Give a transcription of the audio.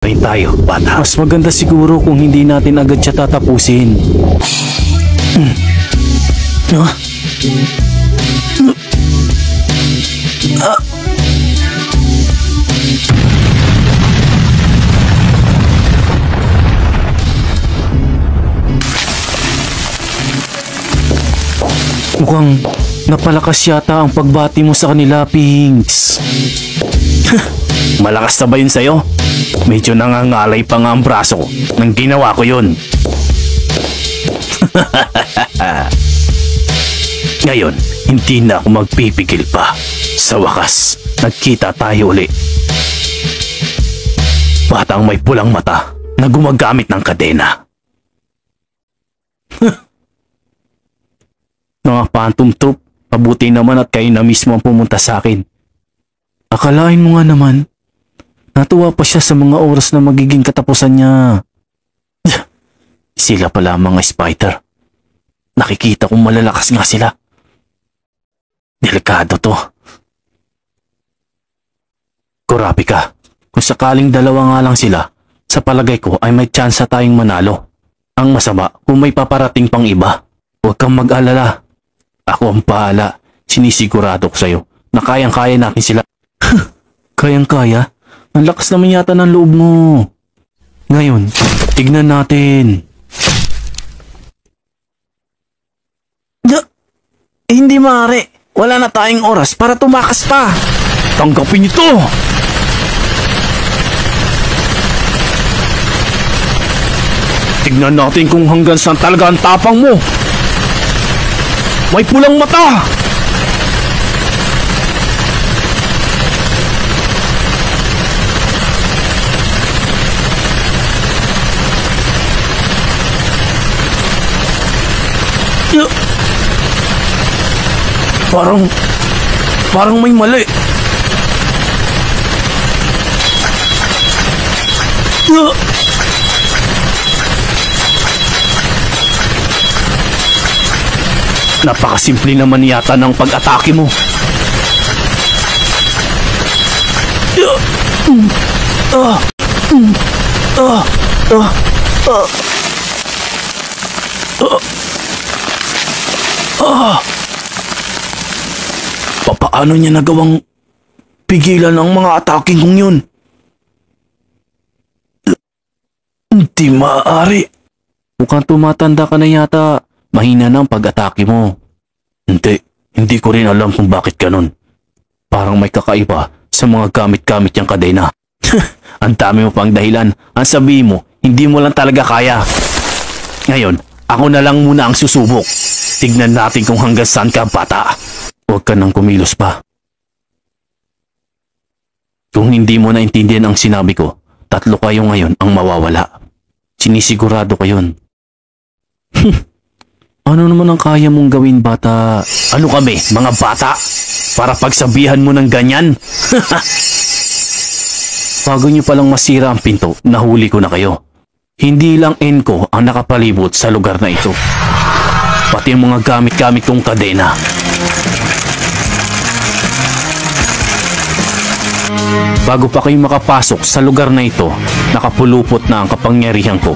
Rin tayo, bata. Mas maganda siguro kung hindi natin agad siya tatapusin. Mukhang napalakas yata ang pagbati mo sa kanila, Pinks. Malakas na ba yun sa'yo? Medyo nangangalay pa nga ang braso ko nang ginawa ko yun. Ngayon, hindi na ako magpipigil pa. Sa wakas, nagkita tayo uli. Batang may pulang mata na gumagamit ng kadena. Mga phantom troop, mabuti naman at kayo na mismo ang pumunta sa akin. Akalain mo nga naman, natuwa pa siya sa mga oras na magiging katapusan niya. Sila pala mga spider. Nakikita kong malalakas nga sila. Delikado to. Kurapika, kung sakaling dalawa nga lang sila, sa palagay ko ay may tsansa tayong manalo. Ang masama kung may paparating pang iba. Huwag kang mag-alala. Ako ang bahala. Sinisigurado ko sa'yo na kayang-kaya natin sila. Kayang-kaya? Ang lakas naman yata ng loob mo. Ngayon, tignan natin. Hindi maaari. Wala na tayong oras para tumakas pa. Tanggapin ito! Tignan natin kung hanggang saan talaga ang tapang mo. May pulang mata! Parang may mali. Napakasimple naman yata ng pag-atake mo. Paano niya nagawang pigilan ang mga atake kong yun? Hindi maaari. Mukhang tumatanda ka na yata. Mahina na ang pag-atake mo. Hindi ko rin alam kung bakit ganun. Parang may kakaiba sa mga gamit-gamit niyang kadena. Ang dami mo pang dahilan. Ang sabi mo, hindi mo lang talaga kaya. Ngayon, ako na lang muna ang susubok. Tignan natin kung hanggang saan ka, bata. Huwag ka nang kumilos pa. Kung hindi mo naintindihan ang sinabi ko, 3 kayo ngayon ang mawawala. Sinisigurado ko yun. Ano naman ang kaya mong gawin, bata? Ano kami, mga bata? Para pagsabihan mo ng ganyan? Bago nyo palang masira ang pinto, nahuli ko na kayo. Hindi lang Enko ang nakapalibot sa lugar na ito. Pati ang mga gamit-gamit kong kadena. Bago pa kayo makapasok sa lugar na ito, nakapulupot na ang kapangyarihan ko.